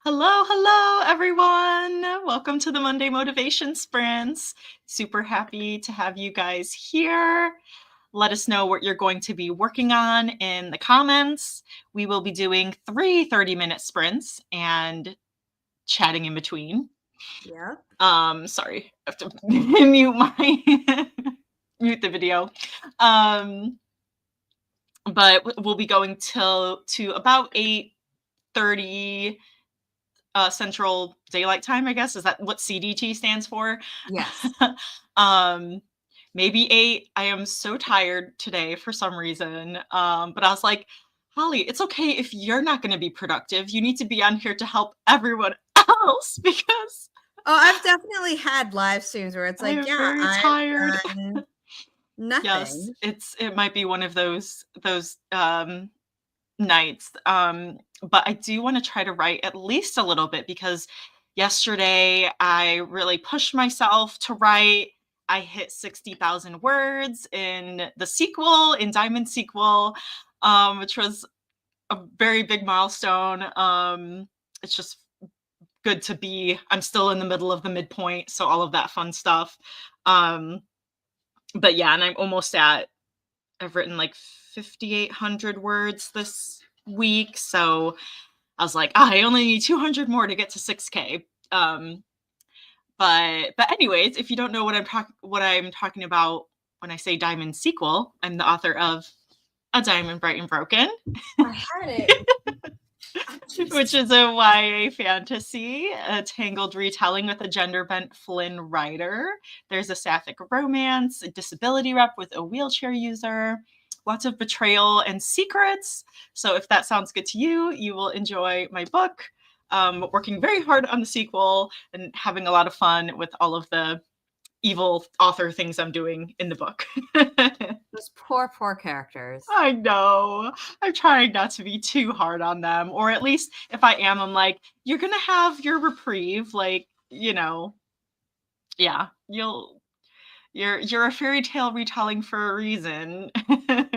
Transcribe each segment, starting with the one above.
Hello, everyone. Welcome to the Monday Motivation Sprints. Super happy to have you guys here. Let us know what you're going to be working on in the comments. We will be doing 3 30-minute sprints and chatting in between. Yeah. Sorry, I have to mute the video. But we'll be going to about 8:30 Central Daylight Time, I guess. Is that what CDT stands for? Yes. Maybe 8. I am so tired today for some reason. But I was like, Holly, it's okay if you're not going to be productive. You need to be on here to help everyone else because I've definitely had live streams where it's like, I'm very tired. Nothing. Yes, it might be one of those nights. But I do want to try to write at least a little bit because yesterday I really pushed myself to write. I hit 60,000 words in the sequel, in Diamond Sequel, which was a very big milestone. It's just good to be. I'm still in the middle of the midpoint, so all of that fun stuff. But yeah, and I'm almost at, I've written like 5,800 words this week, so I was like, I only need 200 more to get to 6K. But anyways, if you don't know what I'm talking about when I say Diamond Sequel, I'm the author of A Diamond Bright and Broken. I had it. Which is a YA fantasy, a tangled retelling with a gender-bent Flynn writer. There's a sapphic romance, a disability rep with a wheelchair user, lots of betrayal and secrets. So if that sounds good to you, you will enjoy my book. Working very hard on the sequel and having a lot of fun with all of the evil author things I'm doing in the book. Those poor characters. I know. I'm trying not to be too hard on them, or at least if I am, I'm like, you're gonna have your reprieve, like, yeah, you're a fairy tale retelling for a reason.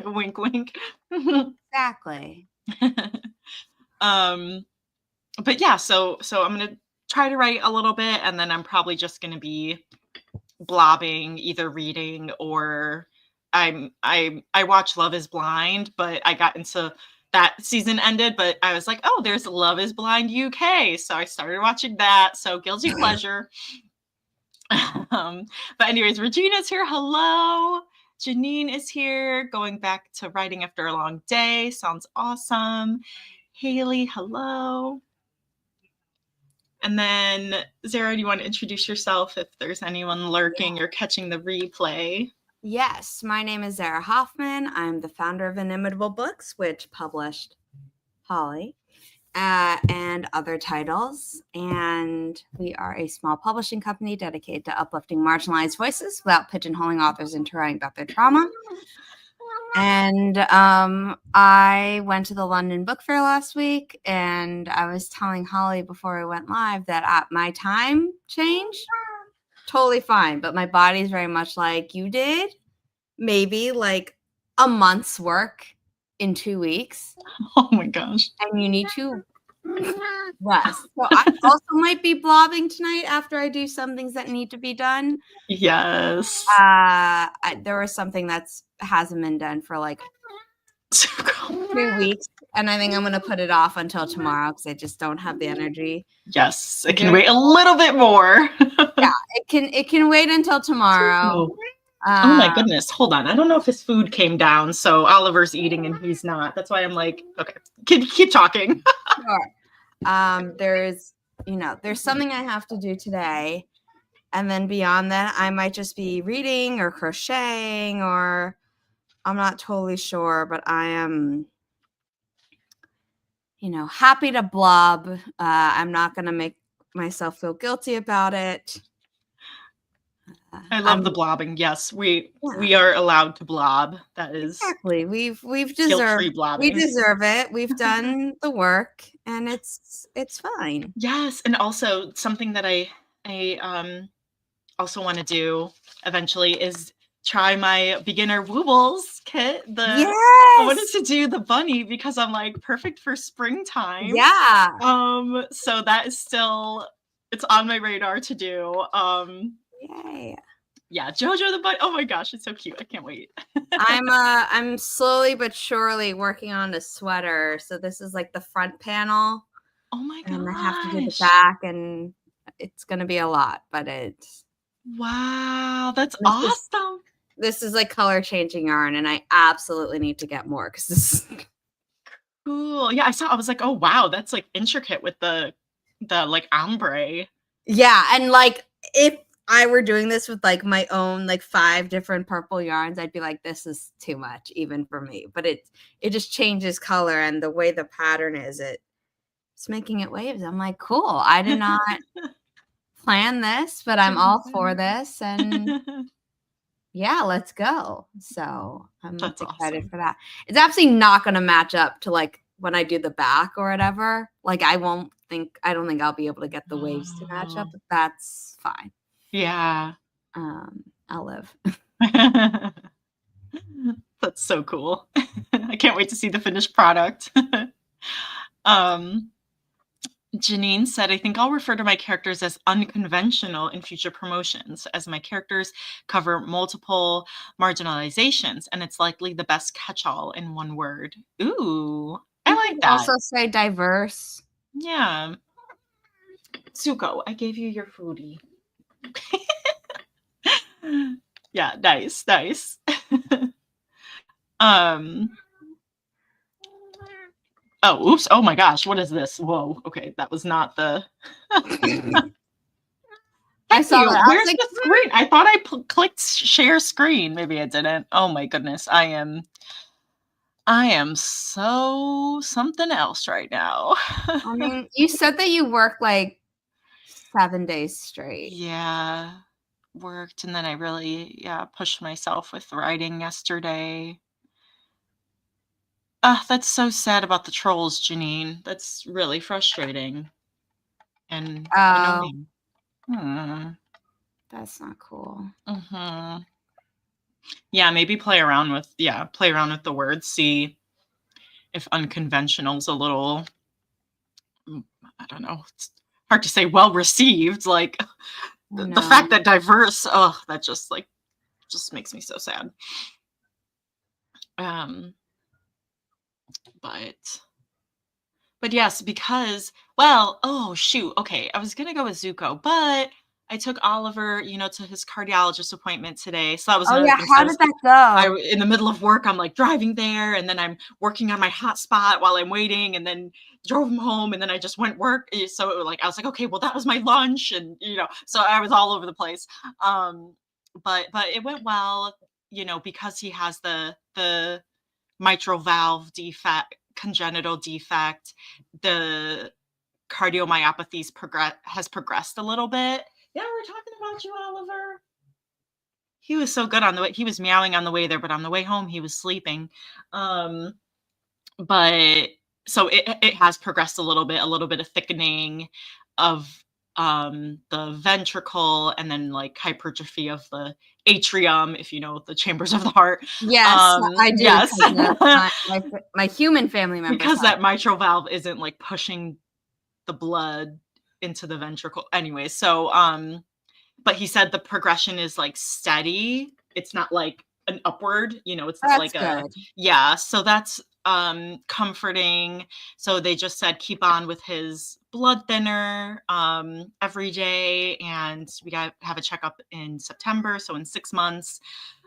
Wink, wink. Exactly. But yeah, so I'm gonna try to write a little bit, and then I'm probably just gonna be blobbing, either reading or I watch Love is Blind, but I got into that season ended, but I was like, oh, there's Love is Blind UK. So I started watching that. So guilty pleasure. But anyways, Regina's here. Hello. Janine is here, going back to writing after a long day. Sounds awesome. Haley, hello. And then, Zara, do you want to introduce yourself if there's anyone lurking or catching the replay? Yes, my name is Zara Hoffman. I'm the founder of Inimitable Books, which published Holly and other titles. And we are a small publishing company dedicated to uplifting marginalized voices without pigeonholing authors into writing about their trauma. And I went to the London Book Fair last week, and I was telling Holly before I went live that my time changed. Totally fine, but my body's very much like you did. Maybe like a month's work in 2 weeks. Oh my gosh. And you need to rest. So I also might be blobbing tonight after I do some things that need to be done. Yes. There was something that hasn't been done for like 2 weeks, and I think I'm going to put it off until tomorrow because I just don't have the energy. Yes, it can wait a little bit more. Yeah, it can wait until tomorrow. Oh my goodness, hold on. I don't know if his food came down, so Oliver's eating and he's not. That's why I'm like, okay, keep talking. Sure. There's something I have to do today. And then beyond that, I might just be reading or crocheting, or I'm not totally sure, but I am, happy to blob. I'm not going to make myself feel guilty about it. I love the blobbing. Yes, we are allowed to blob. That is exactly. We've deserved blobbing. We deserve it. We've done the work, and it's fine. Yes, and also something that I also want to do eventually is try my beginner woobles kit. I wanted Yes. to do the bunny because I'm like perfect for springtime. Yeah. So that is still, it's on my radar to do. Yay. Yeah, Jojo the bunny. Oh my gosh, it's so cute. I can't wait. I'm slowly but surely working on a sweater. So this is like the front panel. Oh my gosh. And I have to do the back, and it's gonna be a lot, but it's wow, that's awesome. This is like color changing yarn, and I absolutely need to get more because this is cool. Yeah, I was like, oh wow, that's like intricate with the like ombre. Yeah, and like if I were doing this with like my own like 5 different purple yarns, I'd be like, this is too much even for me. But it just changes color, and the way the pattern is, it's making it waves. I'm like, cool. I did not plan this, but I'm all for this, and yeah, let's go. So I'm That's excited awesome. for that. It's absolutely not going to match up to like when I do the back or whatever. Like I don't think I'll be able to get the waves to match up, but that's fine. Yeah. I'll live. That's so cool. I can't wait to see the finished product. Janine said, I think I'll refer to my characters as unconventional in future promotions, as my characters cover multiple marginalizations, and it's likely the best catch-all in one word. Ooh, I like that. Also say diverse. Yeah. Zuko, I gave you your foodie. Yeah, nice. Oh, oops. Oh my gosh, what is this? Whoa. Okay, that was not the. I saw that. Where's the screen? I thought I clicked share screen. Maybe I didn't. Oh my goodness. I am so something else right now. I mean, you said that you work like 7 days straight. Yeah. Worked, and then I really pushed myself with writing yesterday. That's so sad about the trolls, Janine. That's really frustrating and annoying. That's not cool. Yeah, maybe play around with the words, see if unconventional's a little, I don't know, it's hard to say well received. Like the fact that diverse, that just makes me so sad. But yes, because, well, oh shoot, okay, I was gonna go with Zuko, but I took Oliver, to his cardiologist appointment today. So that was another thing. How did that go? In the middle of work, I'm like driving there, and then I'm working on my hotspot while I'm waiting, and then drove him home, and then I just went work. So I was like, okay, well, that was my lunch, and so I was all over the place. But it went well, because he has the mitral valve defect, congenital defect, the cardiomyopathy has progressed a little bit. Yeah, we're talking about you, Oliver. He was so good on the way. He was meowing on the way there, but on the way home, he was sleeping. But so it has progressed a little bit of thickening of the ventricle, and then like hypertrophy of the atrium, if you know the chambers of the heart. Yes, I do. Yes. My human family members. Because that mitral valve isn't like pushing the blood into the ventricle. Anyway, so but he said the progression is like steady. It's not like an upward, it's not like good. So that's comforting. So they just said keep on with his blood thinner every day, and we got to have a checkup in September, so in 6 months.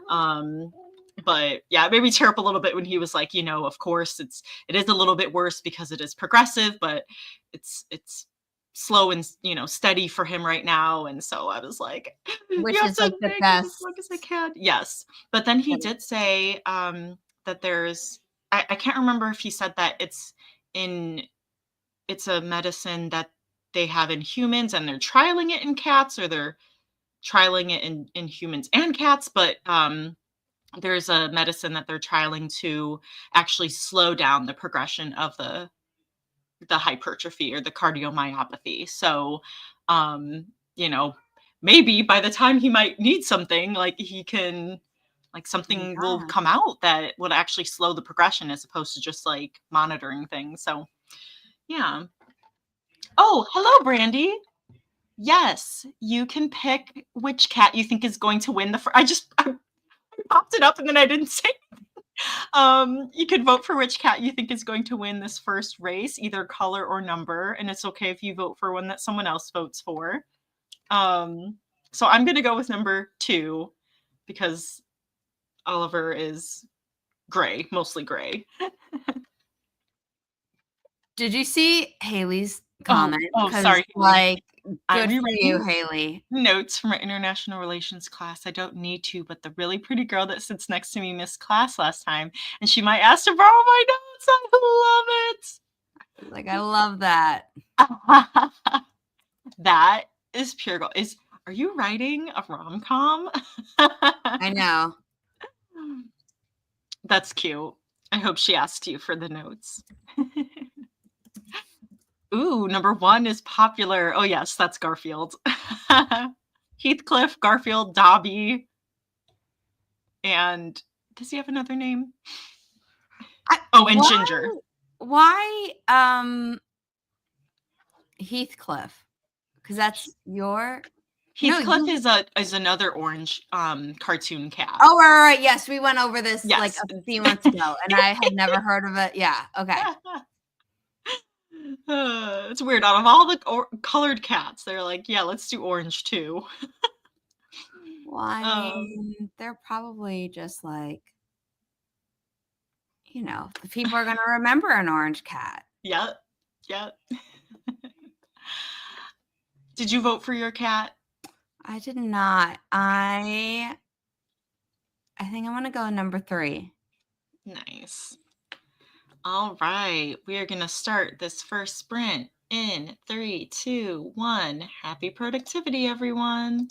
But yeah, it made me tear up a little bit when he was like, of course it is a little bit worse because it is progressive, but it's slow and steady for him right now. And so I was like, which is like the best as long as I can. Yes, but then he did say that there's, I can't remember if he said that it's a medicine that they have in humans and they're trialing it in cats, or they're trialing it in humans and cats, but there's a medicine that they're trialing to actually slow down the progression of the hypertrophy or the cardiomyopathy. So, maybe by the time he might need something, like he can Like something will come out that would actually slow the progression as opposed to just like monitoring things. So yeah. Oh, hello, Brandy. Yes, you can pick which cat you think is going to win the. I popped it up and then I didn't say. You could vote for which cat you think is going to win this first race, either color or number, and it's okay if you vote for one that someone else votes for. So I'm gonna go with number 2 because Oliver is gray, mostly gray. Did you see Haley's comment? Oh, sorry, like, I'm good for you, rewriting Haley. notes from my international relations class. I don't need to, but the really pretty girl that sits next to me missed class last time, and she might ask to borrow my notes. I love it. Like, I love that. That is pure gold. Are you writing a rom-com? I know. That's cute. I hope she asked you for the notes. Ooh, number 1 is popular. Oh yes, that's Garfield. Heathcliff, Garfield, Dobby, and does he have another name? And Ginger. Why Heathcliff? Because that's your Heathcliff is another orange cartoon cat. Oh, right. Yes, we went over this like a few months ago, and I had never heard of it. Yeah, okay. It's weird. Out of all the colored cats, they're like, yeah, let's do orange too. Well, I mean, they're probably just like, the people are going to remember an orange cat. Yep. Did you vote for your cat? I did not. I think I'm going to go number 3. Nice. All right. We are going to start this first sprint in 3, 2, 1. Happy productivity, everyone.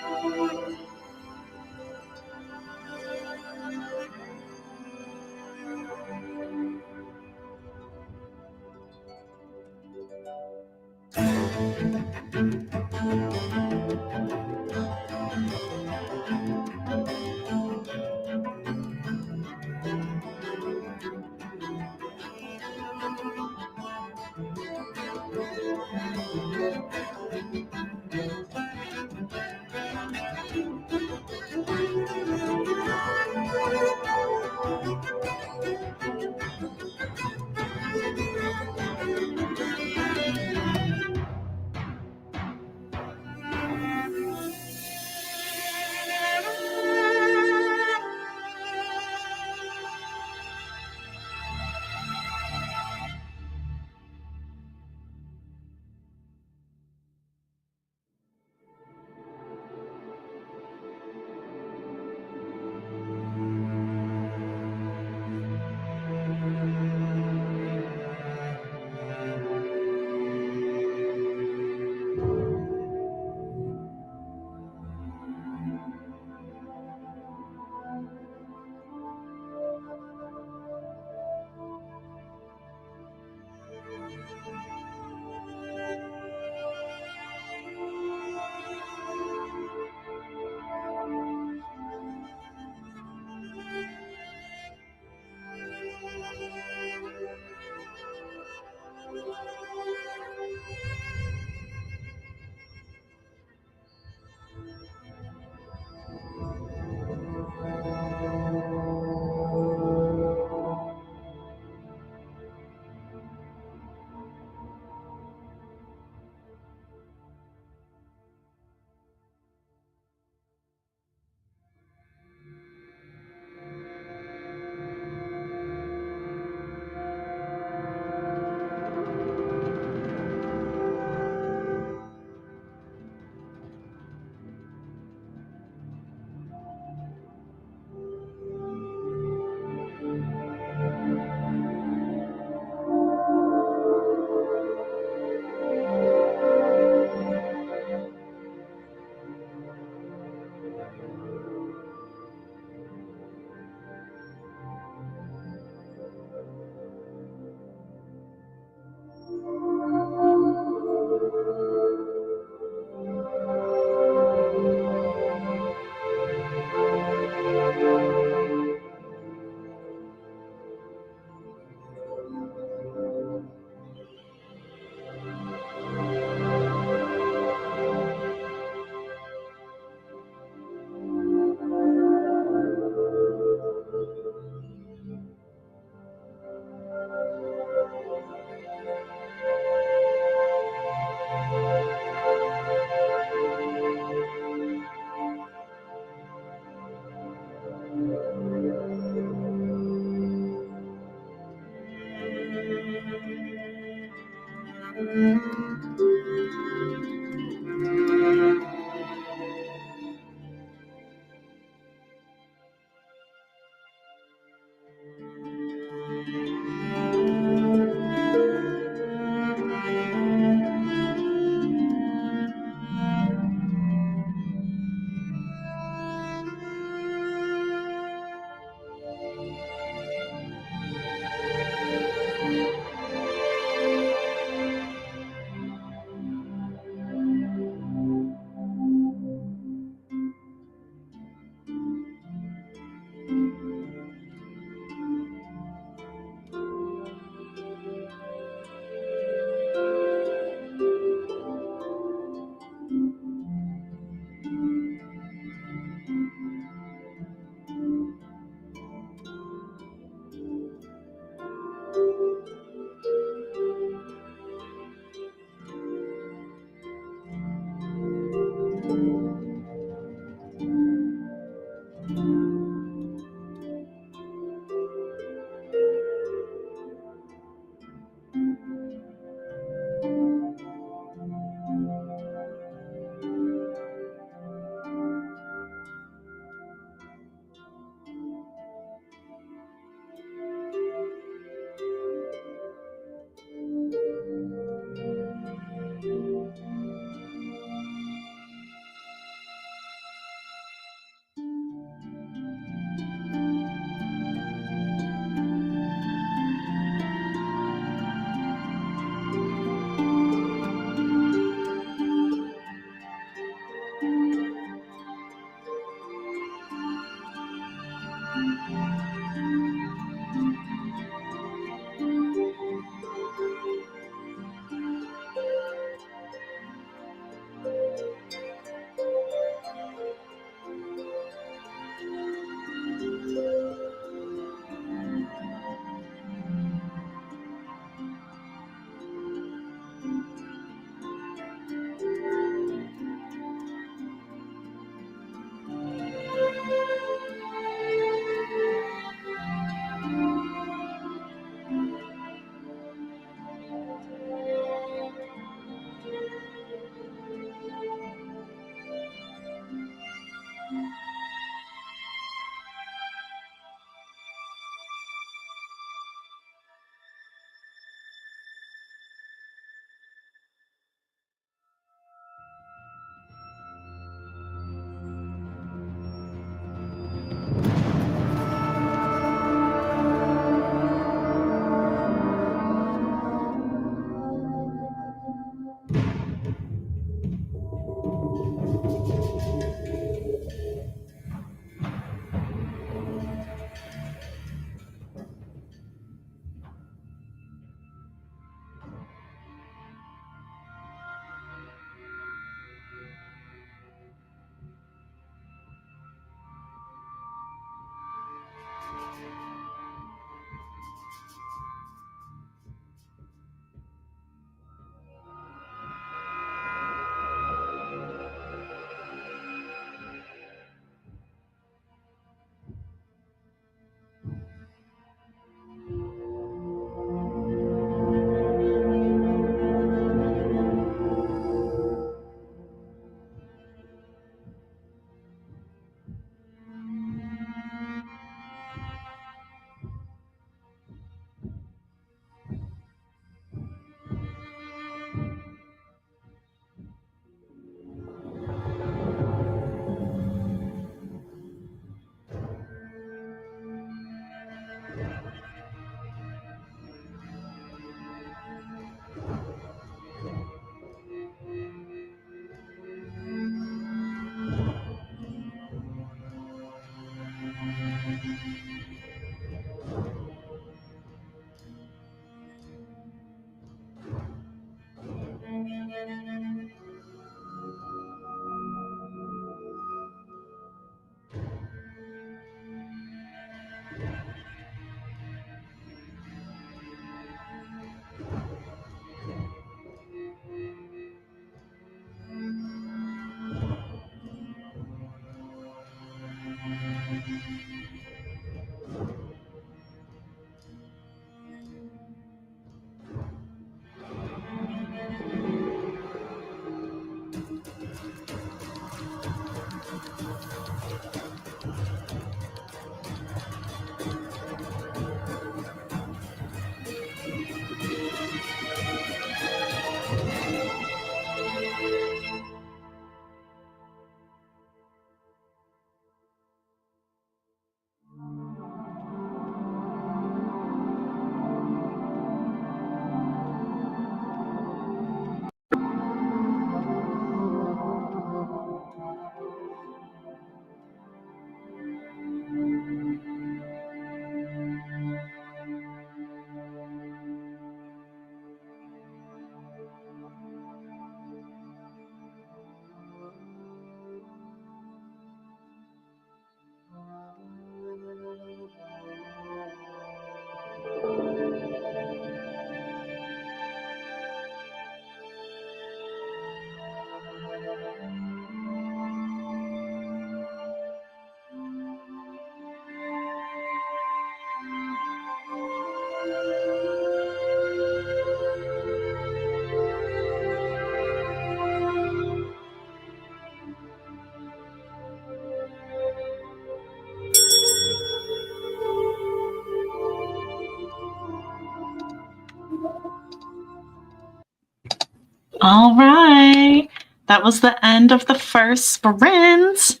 All right. That was the end of the first sprint.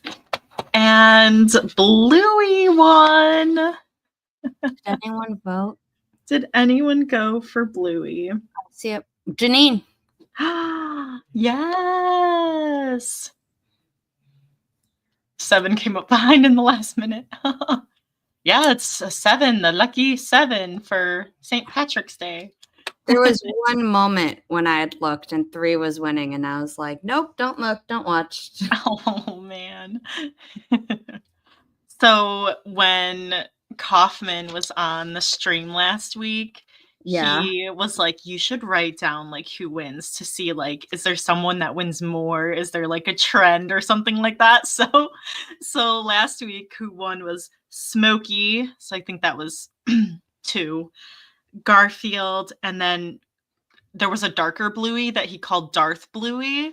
And Bluey won. Did anyone vote? Did anyone go for Bluey? See it. Janine. Yes. 7 came up behind in the last minute. Yeah, it's a 7, the lucky 7 for St. Patrick's Day. There was one moment when I had looked and 3 was winning, and I was like, nope, don't look, don't watch. Oh, man. So when Kaufman was on the stream last week, he was like, you should write down like who wins to see like, is there someone that wins more? Is there like a trend or something like that? So last week who won was Smokey. So I think that was 2. Garfield, and then there was a darker Bluey that he called Darth Bluey.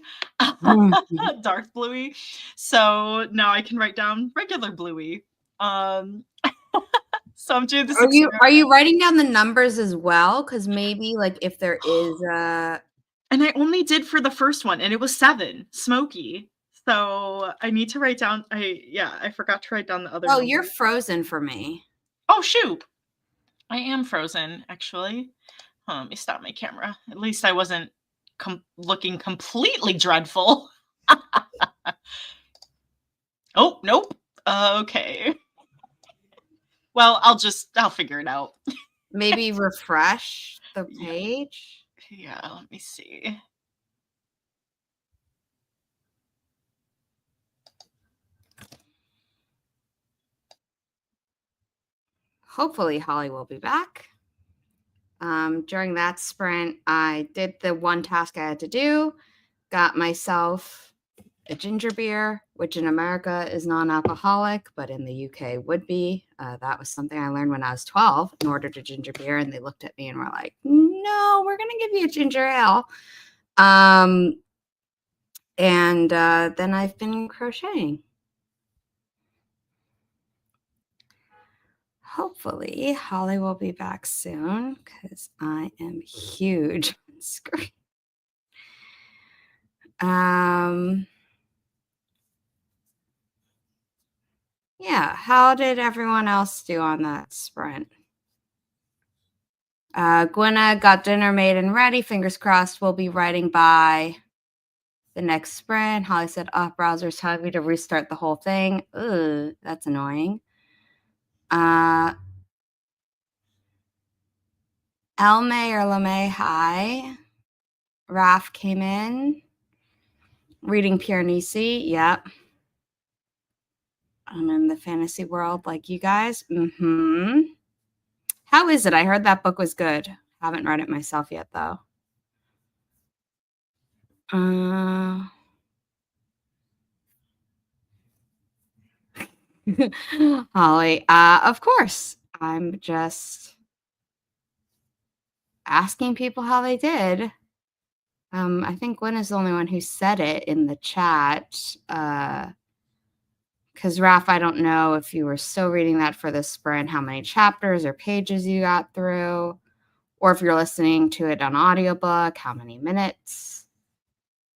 Darth Bluey. So now I can write down regular Bluey. So I'm doing this. Are you writing down the numbers as well? Because maybe like if there is a. And I only did for the first one, and it was 7, Smokey. So I need to write down. I forgot to write down the other. Oh, you're frozen for me. Oh shoot, I am frozen actually. Let me stop my camera. At least I wasn't looking completely dreadful. Oh, nope. Okay. Well, I'll figure it out. Maybe refresh the page. Yeah, let me see. Hopefully Holly will be back. During that sprint, I did the one task I had to do, got myself a ginger beer, which in America is non-alcoholic, but in the UK would be. That was something I learned when I was 12 and ordered a ginger beer, and they looked at me and were like, no, we're going to give you a ginger ale. And then I've been crocheting. Hopefully, Holly will be back soon because I am huge on screen. Yeah, how did everyone else do on that sprint? Gwenna got dinner made and ready. Fingers crossed we'll be writing by the next sprint. Holly said, browser's telling me to restart the whole thing. Ugh, that's annoying. Elme or Lame, hi. Raf came in. Reading Piranesi, yep. I'm in the fantasy world like you guys. How is it? I heard that book was good. Haven't read it myself yet, though. Holly, of course. I'm just asking people how they did. I think Gwen is the only one who said it in the chat. Because, Raph, I don't know if you were still reading that for the sprint, how many chapters or pages you got through, or if you're listening to it on audiobook, how many minutes.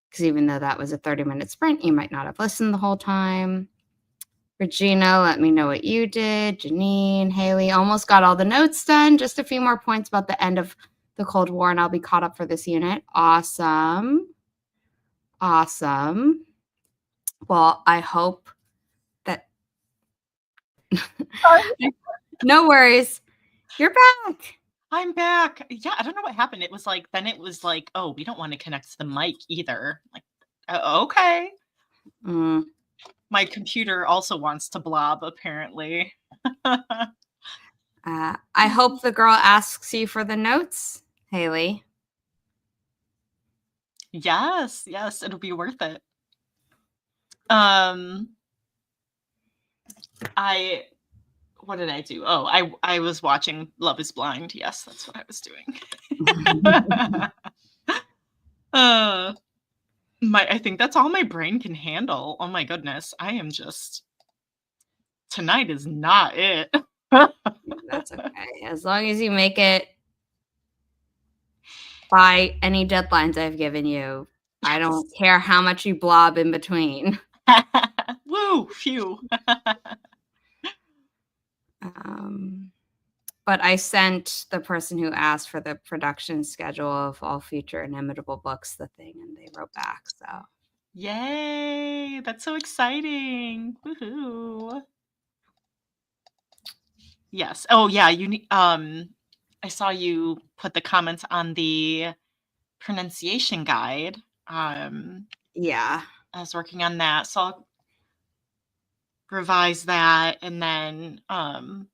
Because even though that was a 30-minute sprint, you might not have listened the whole time. Regina, let me know what you did. Janine, Haley, almost got all the notes done. Just a few more points about the end of the Cold War, and I'll be caught up for this unit. Awesome. Awesome. Well, I hope that... No worries. You're back. I'm back. Yeah, I don't know what happened. It was like, oh, we don't want to connect to the mic either. Like, okay. My computer also wants to blob, apparently. I hope the girl asks you for the notes, Haley. Yes, it'll be worth it. What did I do? Oh, I was watching Love is Blind. Yes, that's what I was doing. I think that's all my brain can handle. Oh my goodness. I am just... Tonight is not it. That's okay. As long as you make it by any deadlines I've given you. I don't care how much you blob in between. Woo, phew. But I sent the person who asked for the production schedule of all future Inimitable books the thing, and they wrote back. So Yay! That's so exciting. Woohoo! Yes. Oh yeah, I saw you put the comments on the pronunciation guide. yeah. I was working on that, so I'll revise that, and then we'll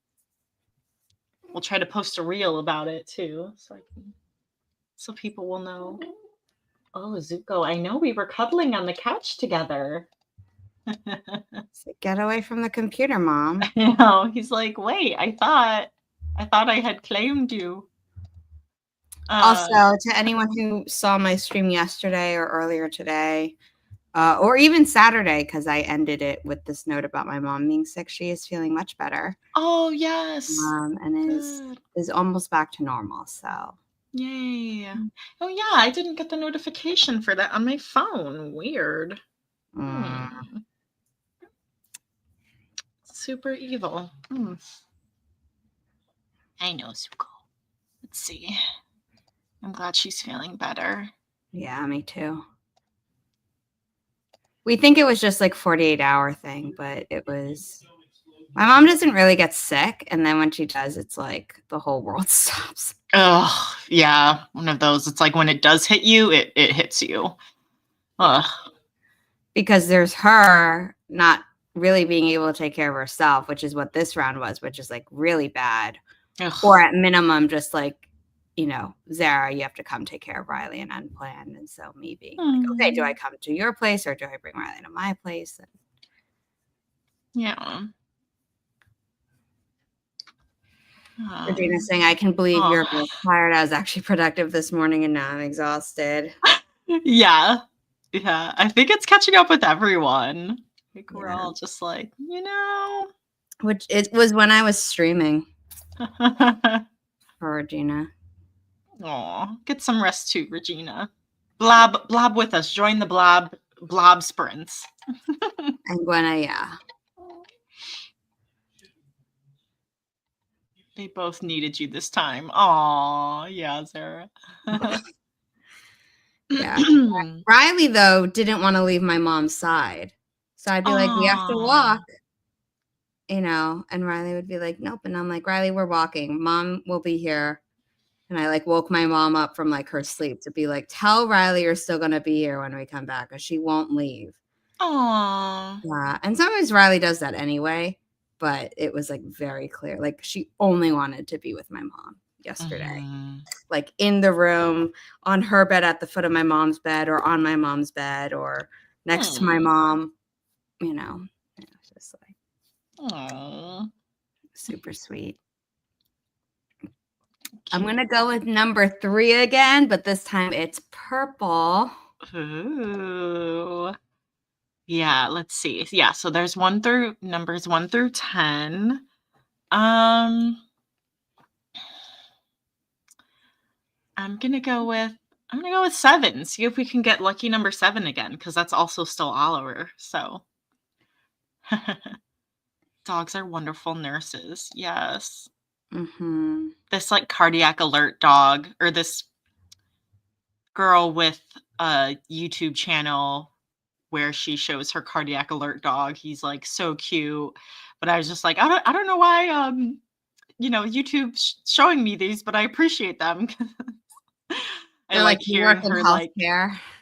try to post a reel about it too, so people will know. Oh, Zuko, I know we were cuddling on the couch together. So get away from the computer, Mom. You know, he's like, wait, I thought I had claimed you. Also, to anyone who saw my stream yesterday or earlier today, or even Saturday, because I ended it with this note about my mom being sick. She is feeling much better. Oh yes, and is almost back to normal. So yay! Oh yeah, I didn't get the notification for that on my phone. Weird. Super evil. I know, Zuko. Let's see. I'm glad she's feeling better. Yeah, me too. We think it was just like 48-hour thing, but it was. My mom doesn't really get sick, and then when she does, it's like the whole world stops. Oh, yeah, one of those. It's like when it does hit you, it hits you. Ugh. Because there's her not really being able to take care of herself, which is what this round was, which is like really bad. Ugh. Or at minimum, just like, you know, Zara, you have to come take care of Riley and unplanned. And so me being like, okay, do I come to your place or do I bring Riley to my place? And yeah. Regina's saying, I can believe you're both tired. I was actually productive this morning and now I'm exhausted. Yeah. Yeah. I think it's catching up with everyone. Like we're all just like, you know. Which it was when I was streaming for Regina. Aw, get some rest too, Regina. Blob with us. Join the blob sprints. And Gwenna, yeah. They both needed you this time. Aw, yeah, Zara. Yeah. Riley, though, didn't want to leave my mom's side. So I'd be like, we have to walk. You know, and Riley would be like, nope. And I'm like, Riley, we're walking. Mom will be here. And I like woke my mom up from like her sleep to be like, tell Riley you're still going to be here when we come back because she won't leave. Aww. Yeah. And sometimes Riley does that anyway. But it was like very clear. Like she only wanted to be with my mom yesterday. Like in the room, on her bed at the foot of my mom's bed or on my mom's bed or next to my mom. You know, it was just like, aww, super sweet. I'm going to go with number 3 again, but this time it's purple. Ooh. Yeah, let's see. Yeah, so there's numbers 1 through 10. I'm gonna go with 7. See if we can get lucky number 7 again, because that's also still Oliver. So dogs are wonderful nurses. Yes. This like cardiac alert dog, or this girl with a YouTube channel where she shows her cardiac alert dog. He's like so cute, but I was just like, I don't know why you know, YouTube's showing me these, but I appreciate them. I like hearing her like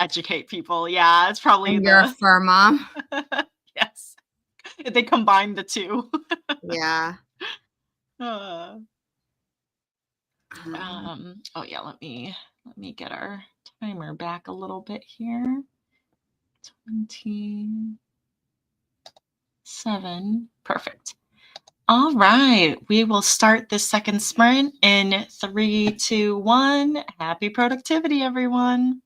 educate people. Yeah, it's probably you're a fur mom. Yes, they combine the two. Yeah. Oh yeah, let me get our timer back a little bit here. 27. Perfect. All right, we will start this second sprint in 3, 2, 1. Happy productivity, everyone.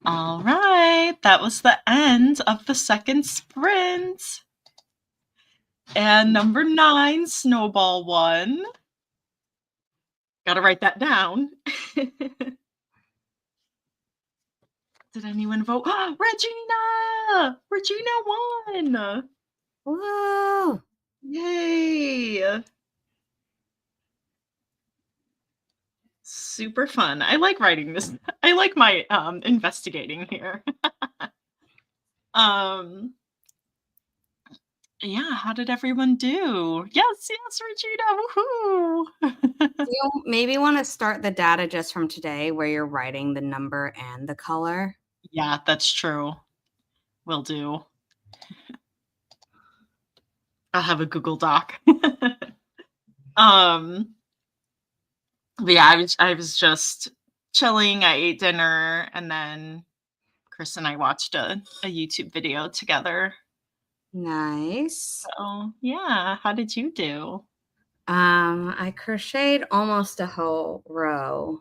All right, that was the end of the second sprint. And number 9, Snowball won. Gotta write that down. Did anyone vote? Regina! Regina won! Whoa! Yay! Super fun. I like writing this. I like my investigating here. Yeah, how did everyone do? Yes, Regina, woohoo! You maybe want to start the data just from today where you're writing the number and the color. Yeah, that's true. Will do. I'll have a Google Doc. But yeah, I was just chilling. I ate dinner, and then Chris and I watched a YouTube video together. Nice. So yeah, how did you do? I crocheted almost a whole row.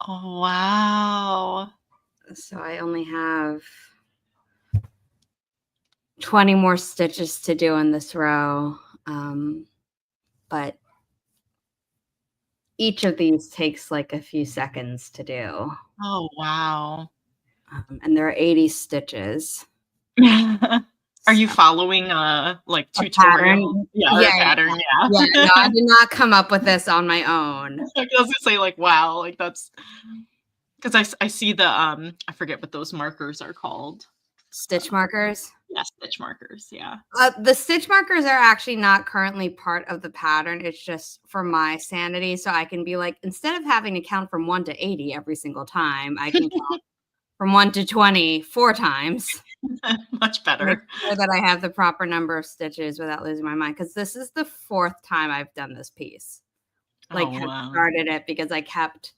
Oh wow. So I only have 20 more stitches to do in this row. But each of these takes like a few seconds to do. Oh wow. And there are 80 stitches. Are you So, following a like a pattern. tutorial? Yeah, or Yeah, a pattern, yeah. No, I yeah. did not come up with this on my own. I was gonna say like wow, like that's because I see the I forget what those markers are called. Stitch markers. Yeah, stitch markers. Yeah. The stitch markers are actually not currently part of the pattern. It's just for my sanity. So I can be like, instead of having to count from 1 to 80 every single time, I can count from 1 to 20 4 times. Much Make better. sure that I have the proper number of stitches without losing my mind. Because this is the 4th time I've done this piece. Like, Oh have wow. started it because I kept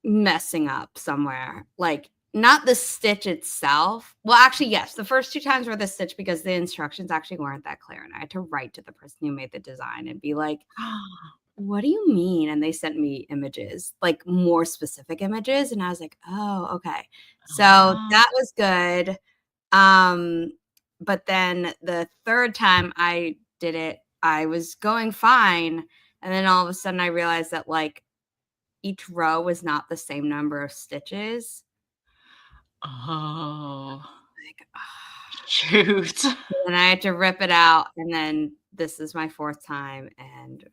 messing up somewhere. Like, not the stitch itself. Well, actually, yes. The first 2 times were the stitch because the instructions actually weren't that clear. And I had to write to the person who made the design and be like, what do you mean? And they sent me images, like more specific images. And I was like, oh, okay. So that was good. But then the 3rd time I did it, I was going fine. And then all of a sudden I realized that like each row was not the same number of stitches. Oh. Like, Shoot. and I had to rip it out. And then this is my 4th time. And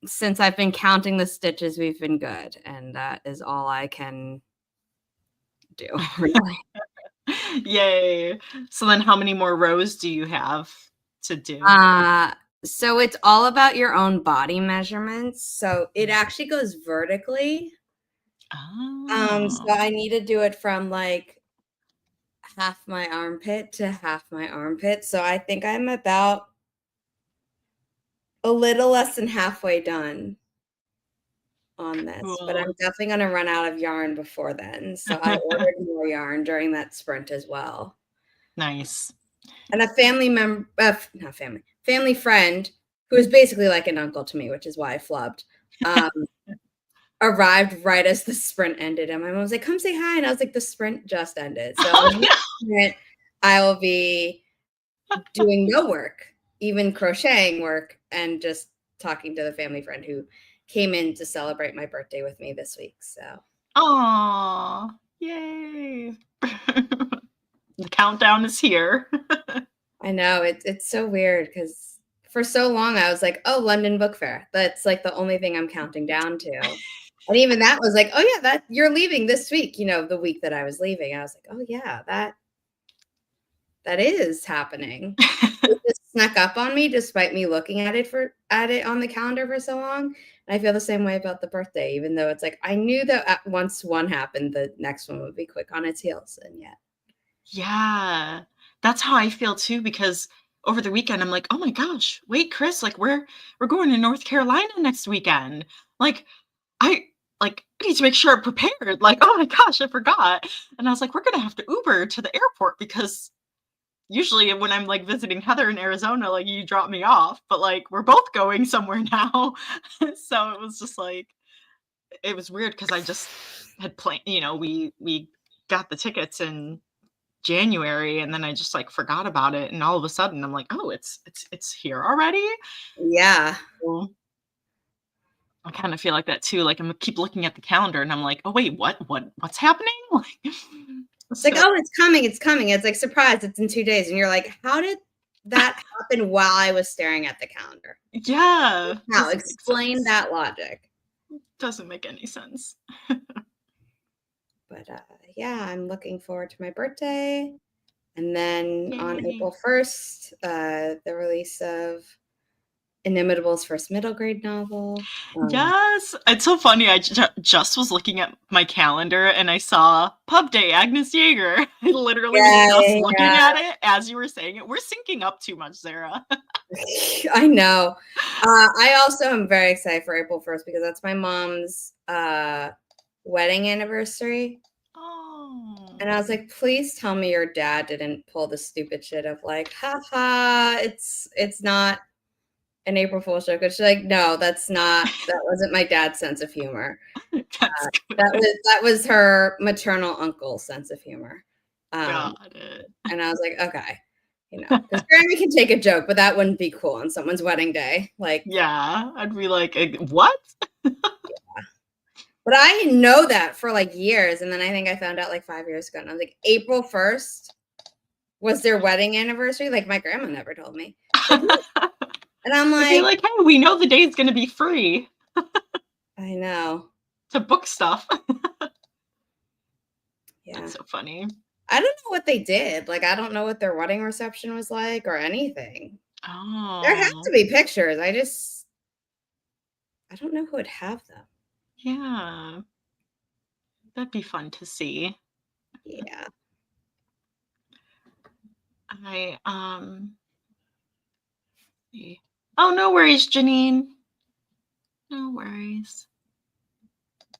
since I've been counting the stitches, we've been good. And that is all I can do, really. Yay. So then how many more rows do you have to do? So it's all about your own body measurements. So it actually goes vertically. So I need to do it from like half my armpit to half my armpit. So I think I'm about a little less than halfway done on this, but I'm Cool. definitely going to run out of yarn before then. So I ordered more yarn during that sprint as well. Nice. And a family member, family friend, who is basically like an uncle to me, which is why I flubbed, arrived right as the sprint ended. And my mom was like, come say hi. And I was like, the sprint just ended. So I will be doing no work, even crocheting work, and just talking to the family friend who came in to celebrate my birthday with me this week. So, Aw, yay. The countdown is here. I know it's so weird because for so long I was like, oh, London Book Fair. That's like the only thing I'm counting down to. And even that was like, oh yeah, that you're leaving this week, the week that I was leaving. I was like, oh yeah, that is happening. It just snuck up on me despite me looking at it on the calendar for so long. And I feel the same way about the birthday, even though it's like I knew that once one happened, the next one would be quick on its heels. And yet. Yeah. That's how I feel too, because over the weekend I'm like, oh my gosh, wait, Chris, like we're going to North Carolina next weekend. Like I need to make sure I'm prepared. Like, oh my gosh, I forgot. And I was like, we're gonna have to Uber to the airport because usually when I'm like visiting Heather in Arizona, like you drop me off, but like we're both going somewhere now. So it was just like it was weird because I just had planned, we got the tickets in January and then I just like forgot about it. And all of a sudden I'm like, oh, it's here already. Yeah. So I kind of feel like that too. Like I'm keep looking at the calendar and I'm like, oh wait, what's happening? Like, It's like, oh, it's coming. It's coming. It's like, surprise, it's in 2 days. And you're like, how did that happen while I was staring at the calendar? yeah. Now explain that logic. Doesn't make any sense. But yeah, I'm looking forward to my birthday. And then on Yay. April 1st, the release of Inimitable's first middle grade novel. Yes. It's so funny. I just was looking at my calendar and I saw Pub Day, Agnes Jaeger. I literally was just looking at it as you were saying it. We're syncing up too much, Zara. I know. I also am very excited for April 1st because that's my mom's wedding anniversary. Oh. And I was like, please tell me your dad didn't pull the stupid shit of like, haha, it's not an April Fool's joke. And she's like, no, that wasn't my dad's sense of humor. That's good. That was her maternal uncle's sense of humor. Got it. And I was like, okay, because Grammy can take a joke, but that wouldn't be cool on someone's wedding day. Like, yeah, I'd be like, what? Yeah. But I know that for like years, and then I think I found out like 5 years ago, and I was like, April 1st was their wedding anniversary. Like my grandma never told me. And I'm like, hey, we know the day's gonna be free. I know. To book stuff. Yeah. That's so funny. I don't know what they did. Like, I don't know what their wedding reception was like or anything. Oh. There have to be pictures. I don't know who would have them. Yeah. That'd be fun to see. Yeah. Oh, no worries, Janine. No worries.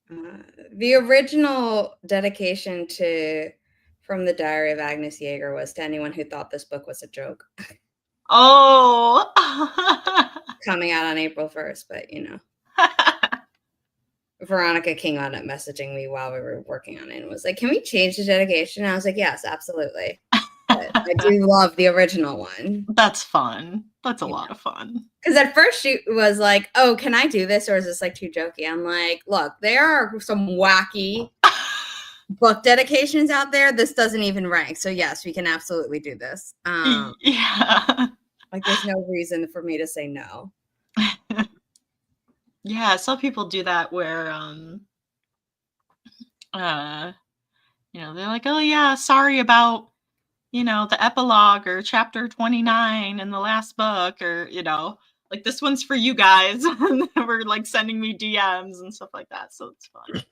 The original dedication from the Diary of Agnes Yeager was to anyone who thought this book was a joke. Oh. Coming out on April 1st, but Veronica King on it messaging me while we were working on it and was like, can we change the dedication? And I was like, yes, absolutely. But I do love the original one. That's fun. That's a lot of fun. Because at first she was like, oh, can I do this? Or is this like too jokey? I'm like, look, there are some wacky book dedications out there. This doesn't even rank. So yes, we can absolutely do this. Yeah. Like there's no reason for me to say no. Yeah, some people do that where they're like, oh yeah, sorry about the epilogue or chapter 29 in the last book, or like this one's for you guys. And they were like sending me DMs and stuff like that, so it's fun.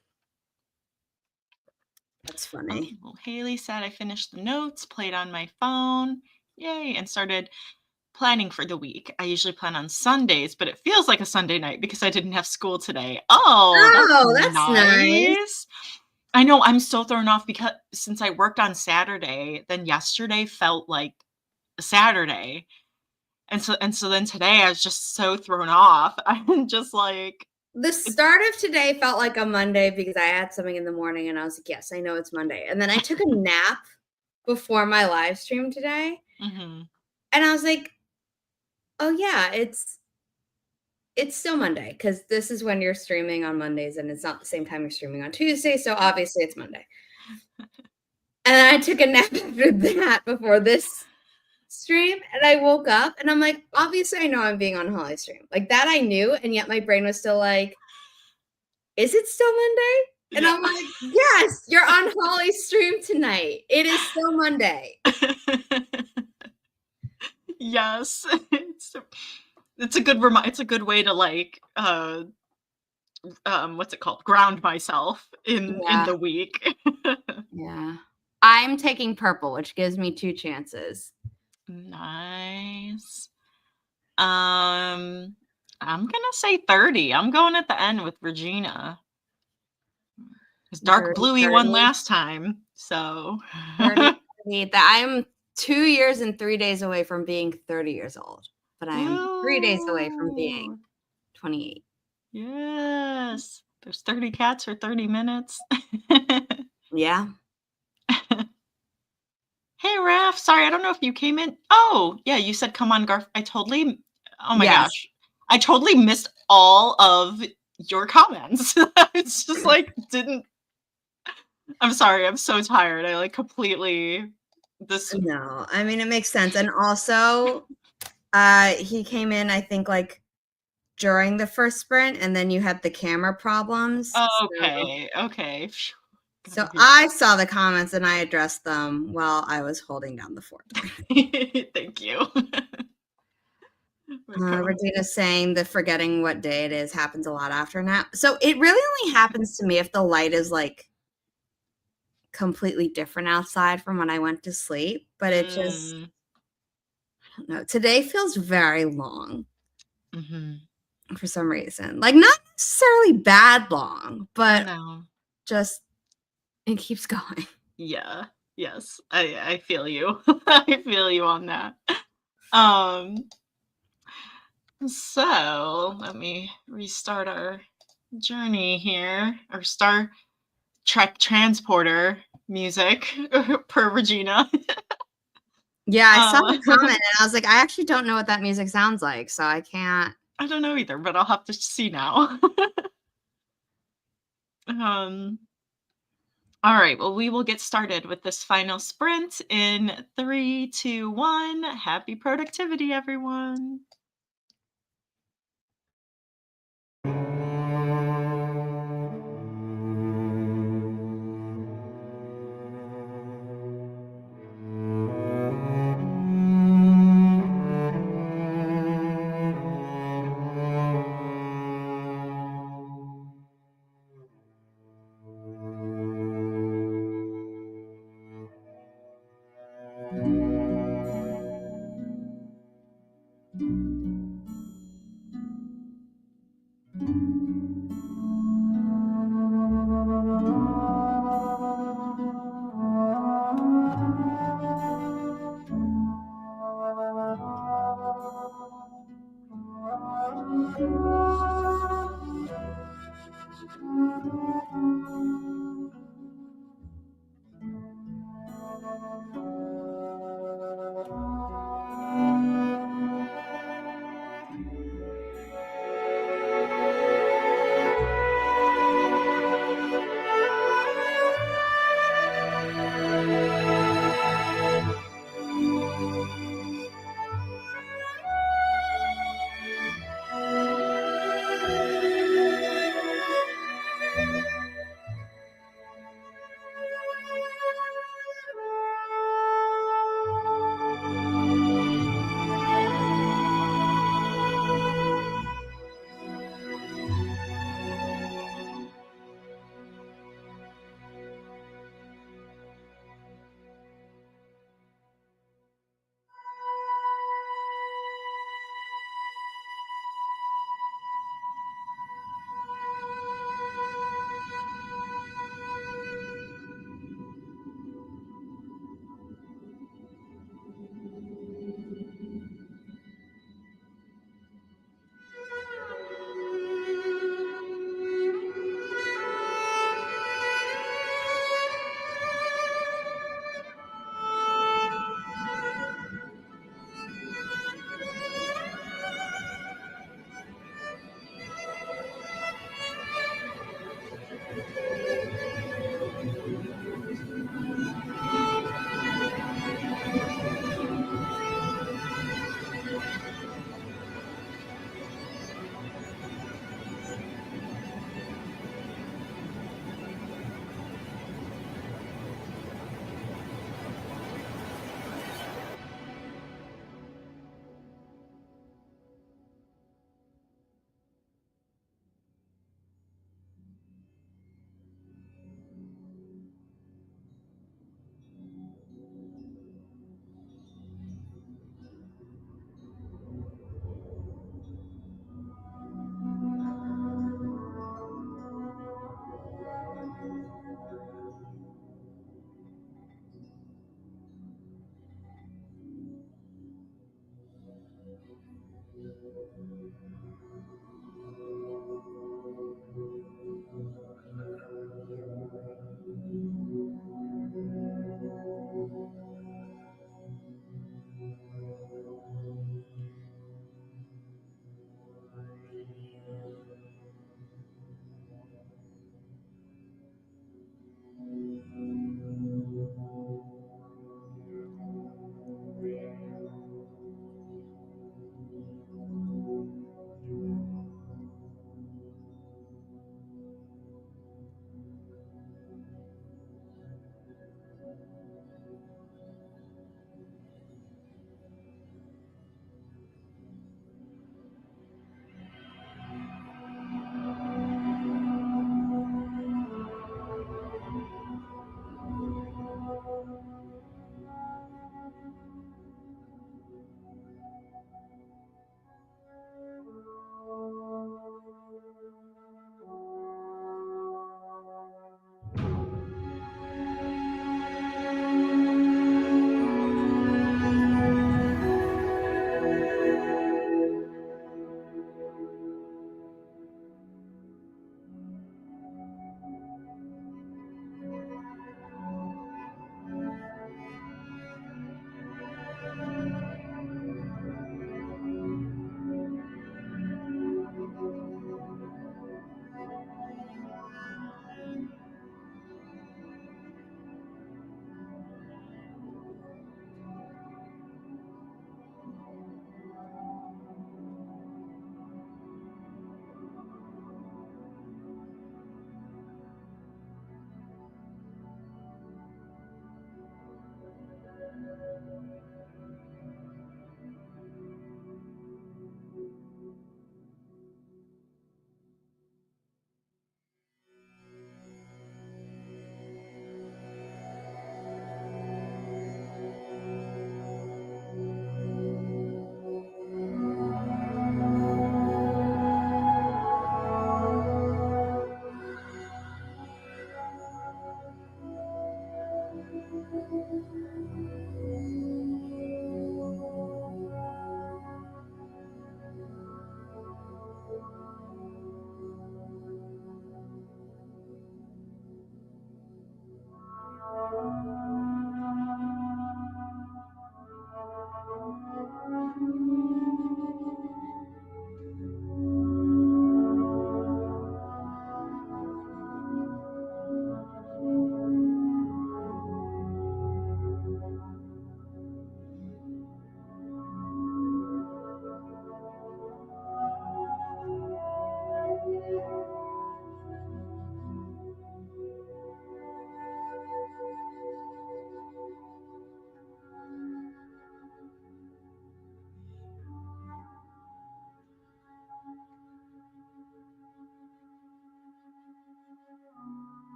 That's funny. Well, Haley said I finished the notes, played on my phone, yay, and started planning for the week. I usually plan on Sundays, but it feels like a Sunday night because I didn't have school today. Oh, that's nice. I know, I'm so thrown off because since I worked on Saturday, then yesterday felt like a Saturday. And so then today I was just so thrown off. I'm just like, the start of today felt like a Monday because I had something in the morning and I was like, yes, I know it's Monday. And then I took a nap before my live stream today. Mm-hmm. And I was like, oh yeah, it's still Monday because this is when you're streaming on Mondays and it's not the same time you're streaming on Tuesday. So obviously it's Monday. And I took a nap after that before this stream and I woke up and I'm like, obviously I know I'm being on Holly's stream. Like that I knew, and yet my brain was still like, is it still Monday? And I'm like, yes, you're on Holly's stream tonight. It is still Monday. Yes. It's a good it's a good way to like what's it called? Ground myself in the week. Yeah. I'm taking purple, which gives me 2 chances. Nice. I'm gonna say 30. I'm going at the end with Regina. Because dark bluey won last time. So 30. I'm 2 years and 3 days away from being 30 years old. But I am 3 days away from being 28. Yes. There's 30 cats for 30 minutes. Yeah. Hey, Raph. Sorry, I don't know if you came in. Oh, yeah, you said come on, Garth. Oh my gosh. I totally missed all of your comments. It's just like, I'm sorry. I'm so tired. I like completely No, I mean, it makes sense. And also, he came in, I think, like during the first sprint, and then you had the camera problems. Oh, okay. Okay. So I saw the comments and I addressed them while I was holding down the fort. Thank you. Regina's saying that forgetting what day it is happens a lot after a nap. So it really only happens to me if the light is like completely different outside from when I went to sleep. But it just, I don't know. Today feels very long. for some reason. Like, not necessarily bad long, but just it keeps going. Yeah. Yes. I feel you. I feel you on that. So let me restart our journey here. Our Star Trek transporter music per Regina. Yeah, I saw the comment and I was like, I actually don't know what that music sounds like, so I can't. I don't know either, but I'll have to see now. All right, well, we will get started with this final sprint in 3, 2, 1. Happy productivity, everyone.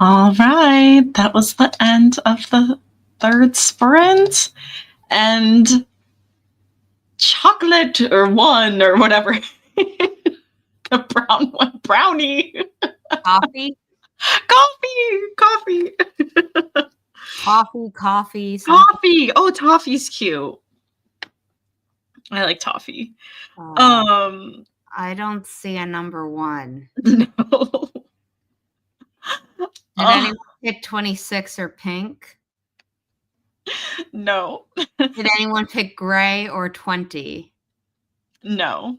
All right, that was the end of the third sprint. And chocolate or one or whatever. The brown one, brownie. Coffee. Coffee. Coffee. Toffee. Oh, Toffee's cute. I like toffee. I don't see a number 1. No. Did anyone pick 26 or pink? No. Did anyone pick gray or 20? No.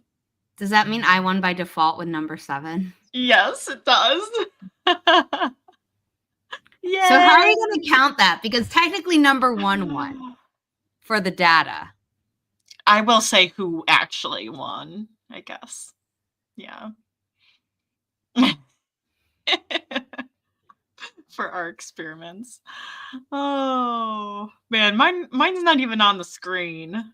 Does that mean I won by default with number 7? Yes, it does. Yay. So how are you going to count that? Because technically number 1 won for the data. I will say who actually won, I guess. Yeah. For our experiments. Oh man, mine's not even on the screen.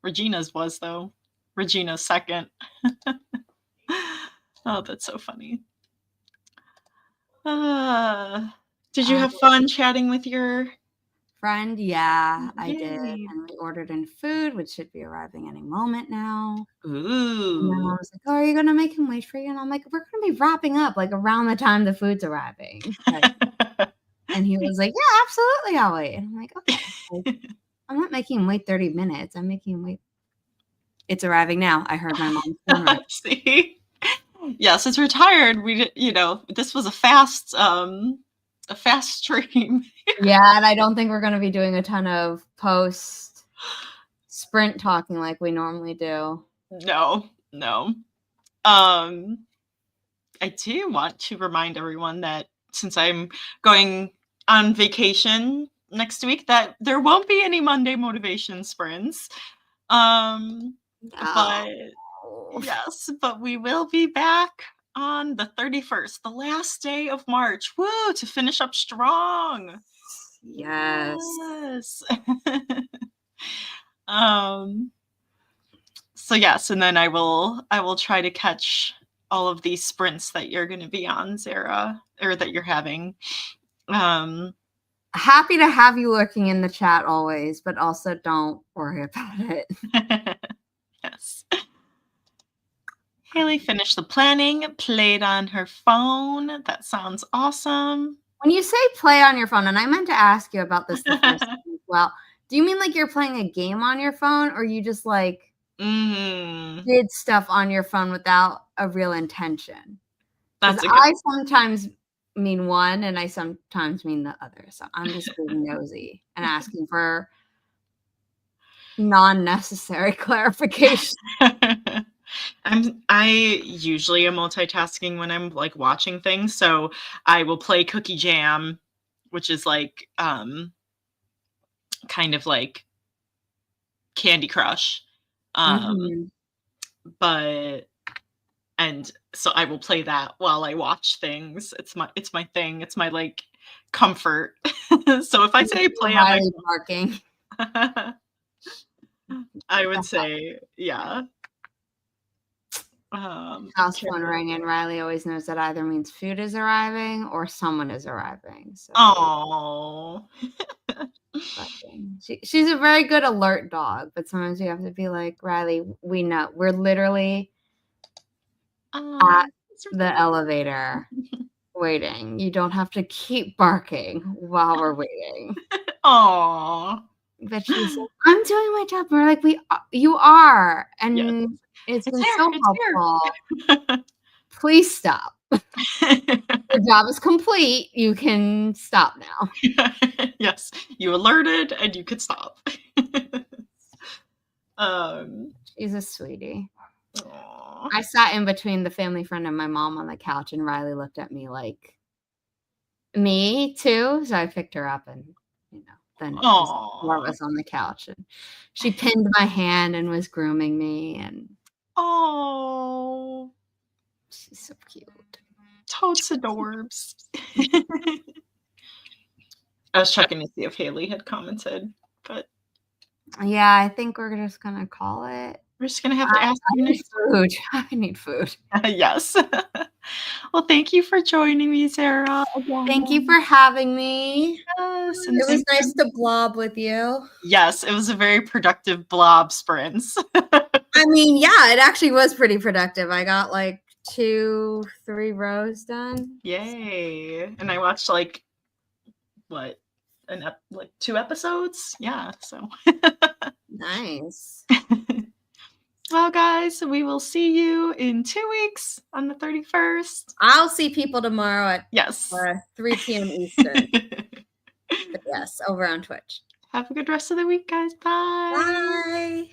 Regina's was though. Regina's second. Oh, that's so funny. Did you have fun chatting with your friend? Yeah, I did. And we ordered in food, which should be arriving any moment now. Ooh. And my mom was like, "Oh, are you gonna make him wait for you?" And I'm like, "We're gonna be wrapping up like around the time the food's arriving." Like, and he was like, "Yeah, absolutely, I'll wait." And I'm like, "Okay." Like, I'm not making him wait 30 minutes. I'm making him wait. It's arriving now. I heard my mom's phone ring. See? Yes, it's retired. We, this was a fast stream. Yeah, and I don't think we're going to be doing a ton of post sprint talking like we normally do. No. I do want to remind everyone that since I'm going on vacation next week, that there won't be any Monday motivation sprints. But yes, but we will be back on the 31st, the last day of March. Woo, to finish up strong. Yes. So yes, and then I will try to catch all of these sprints that you're going to be on, Zara, or that you're having. Happy to have you lurking in the chat always, but also don't worry about it. Yes. Haley finished the planning, played on her phone. That sounds awesome. When you say play on your phone, and I meant to ask you about this the first time as well, do you mean like you're playing a game on your phone, or you just like did stuff on your phone without a real intention? I sometimes mean one, and I sometimes mean the other. So I'm just being nosy and asking for non-necessary clarification. I usually am multitasking when I'm like watching things, so I will play Cookie Jam, which is like kind of like Candy Crush. But and so I will play that while I watch things. It's my thing. It's my like comfort. So if I say play on my barking, I would say, yeah. House phone ring, and Riley always knows that either means food is arriving or someone is arriving. So oh, she's a very good alert dog, but sometimes you have to be like, Riley, we know we're literally at the elevator waiting. You don't have to keep barking while we're waiting. Oh, but she's like, I'm doing my job. And we're like, you are, and yes. It's been so helpful. Please stop. Your job is complete. You can stop now. Yes, you alerted and you could stop. She's a sweetie. Aww. I sat in between the family friend and my mom on the couch, and Riley looked at me like, me too. So I picked her up, and then four of us on the couch, and she pinned my hand and was grooming me, and she's so cute. Totes adorbs. I was checking to see if Haley had commented, but yeah, I think we're just gonna call it. We're just gonna have to ask you next. Food. I need food. Yes. Well, thank you for joining me, Zara. Thank you for having me. Yes, it was nice to blob with you. Yes, it was a very productive blob sprints. I mean, yeah, it actually was pretty productive. I got like 2-3 rows done. Yay. And I watched like, what, like 2 episodes. Yeah, so. Nice. Well, guys, we will see you in 2 weeks on the 31st. I'll see people tomorrow at Yes. 3 p.m. Eastern. But yes, over on Twitch. Have a good rest of the week, guys. Bye. Bye.